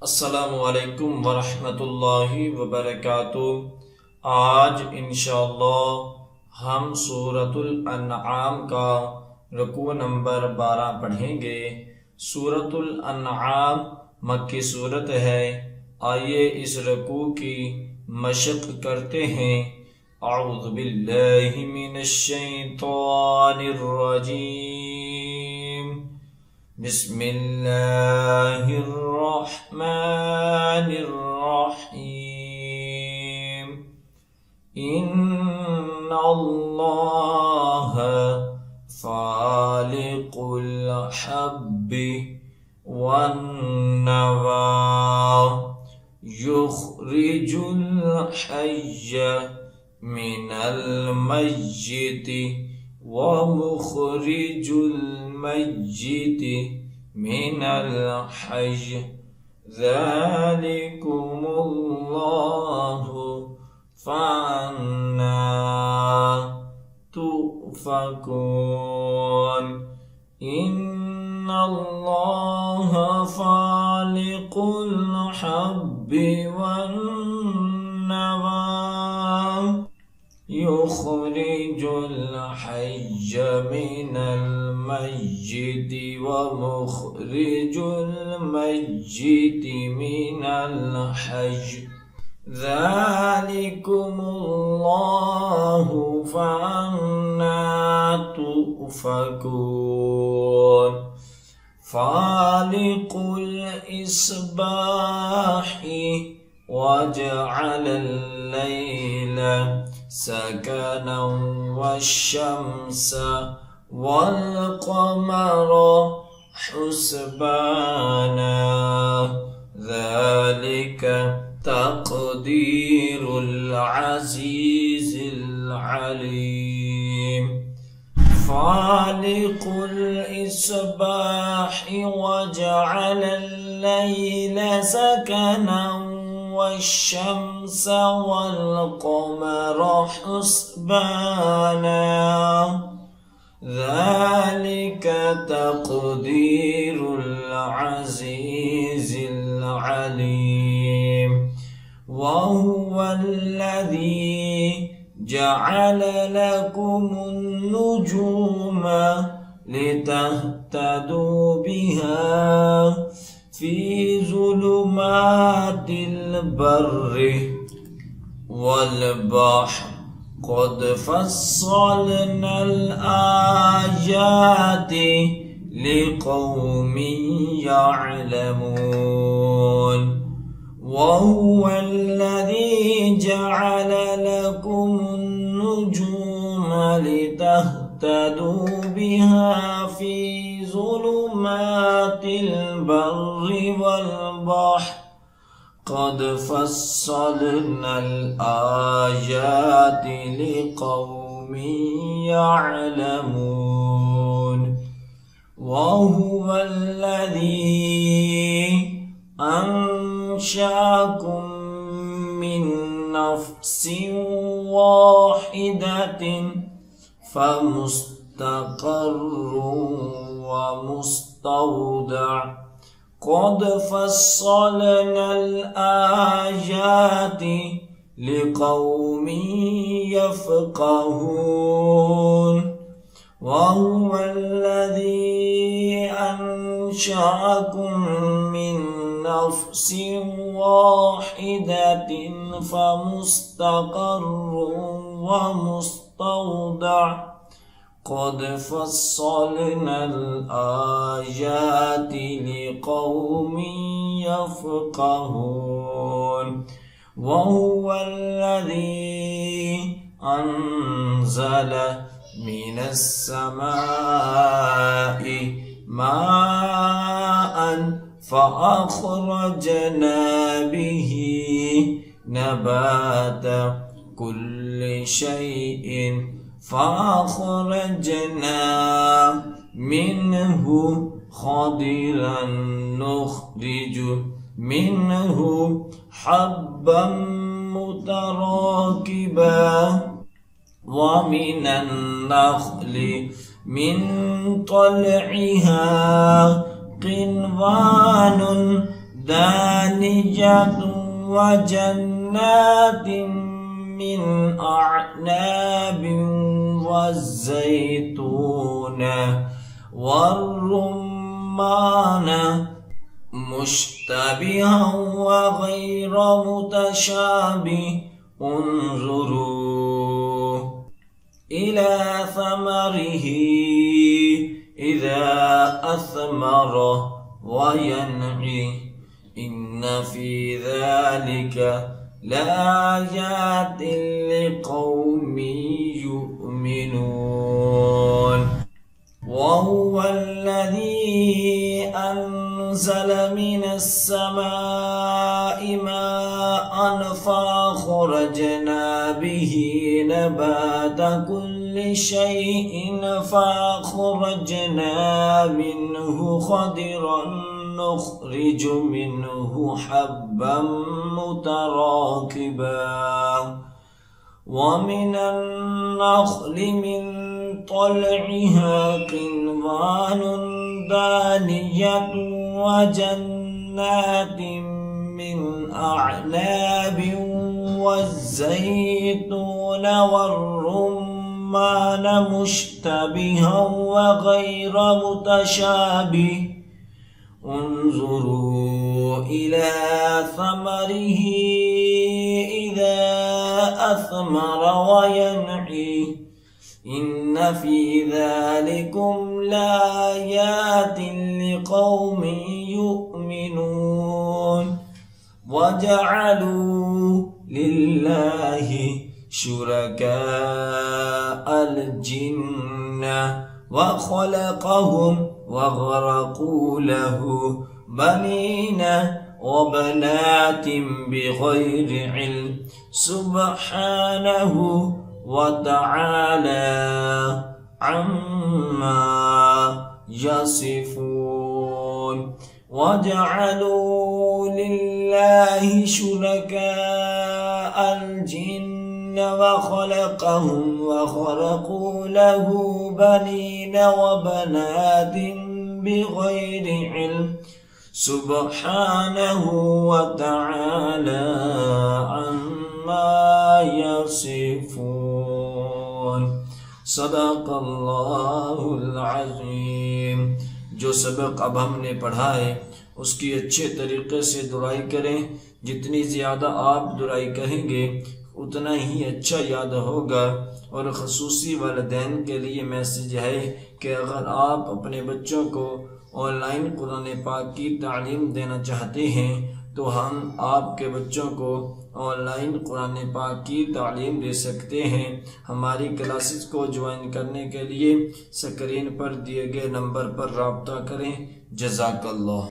अस्सलामुअलैकुम वरहमतुल्लाहि वबरकातुह। आज इंशाअल्लाह हम सूरतुल अन्आम का रुकू नंबर 12 पढ़ेंगे। सूरतुल अन्आम मक्की सूरत है। आइए इस रुकू की मशक करते हैं। अऊज़ु बिल्लाहि मिनश शैतानिर रजीम। बिस्मिल्लाहिर्रहमानिर्रहीम। इन्नल्लाह फालिकुल हब्बि वन्नवा युखरिजुल हय्य मिनल मय्यिति व मुखरिजुल मय्यिति मिनल हय्य ज़ालिकुमुल्लाहु फ़अन्ना तुफ़कून। इन्नल्लाह फ़ालिकुल हब्बि वन्नवा युखरिजुल हय्य मिनल मय्यिति व मुखरिजुल मय्यिति मिनल हय्य ज़ालिकुमुल्लाहु फ़अन्ना तुफ़कून। फ़ालिकुल इस्बाहि वजअलल लैल सकनन वश्शम्स वल्क़मर हुस्बाना ज़ालिक तक़दीरुल अज़ीज़िल अलीम। फ़ालिकुल इस्बाहि वजअलल लैल सकनन वश्शम्स वल्क़मर हुस्बाना ज़ालिक तक़दीरुल अज़ीज़िल अलीम। वहुवल्लज़ी जअल लकुमुन नुजूम लितहतदू बिहा फी ज़ुलुमातिल बर्रि वल बहर क़द फ़स्सलनल आयाति लिक़ौमिन यअलमून। वहुवल्लज़ी जअल लकुमुन नुजूम लितहतदू बिहा फी ज़ुलुमातिल बर्रि वल बहर क़द फ़स्सलनल आयाति लिक़ौमिन यअलमून। वहुवल्लज़ी अंशअकुम मिन नफ्सिन वाहिदतिन फमुस्तक़र्रुन व मुस्तौदअ क़द फ़स्सलनल आयाति लिक़ौमिन यफ़क़हून। वहुवल्लज़ी अंशअकुम मिन नफ्सिन वाहिदतिन फमुस्तक़र्रुन व मुस्तौदअ क़द फ़स्सलनल आयाति लिक़ौमिन यफ़क़हून। वहुवल्लज़ी अंज़ल मिनस समाइ माअन फ़अख़रजना बिही नबात कुल्लि शैइन फ़अख़रजना मिन्हु खदिरन नुख़रिजु मिन्हु हब्बन मुतराकिबा व मिनन नख़्लि मिन तलइहा क़िनवानुन دانية وجنات من أعناب والزيتون والرمان مشتبها وغير متشابه انظروا إلى ثمره إذا أثمر وينعي إن في ذلك لآيات لقوم يؤمنون وهو الذي أنزل من السماء ماء فأخرجنا به نبات كل شيء فأخرجنا منه خضرا نخرج منه حبا متراكبا ومن النخل من طلعها قنوان دانية وجنات من أعناب والزيتون والرمان مشتبها وغير متشابه انظروا إلى ثمره إذا أثمر وينعي إن في ذلكم لآيات لقوم يؤمنون وجعلوا لله شركاء الجن وخلقهم وغرقوا له بنين وبنات بغير علم سبحانه وتعالى عما يصفون وجعلوا لله شركاء الجن وخلقهم وخرقوا له بنين وبنات بغير علم سبحانه وتعالى عما يصفون صدق अल्लाहुल अज़ीम। जो सबक अब हमने पढ़ा है उसकी अच्छे तरीके से दुआई करें। जितनी ज़्यादा आप दुआई करेंगे उतना ही अच्छा याद होगा। और ख़ुसूसी वालिदैन के लिए मैसेज है कि अगर आप अपने बच्चों को ऑनलाइन कुरान पाक की तालीम देना चाहते हैं तो हम आपके बच्चों को ऑनलाइन कुरान पाक की तालीम दे सकते हैं। हमारी क्लासेस को ज्वाइन करने के लिए स्क्रीन पर दिए गए नंबर पर राब्ता करें। जज़ाकल्लाह।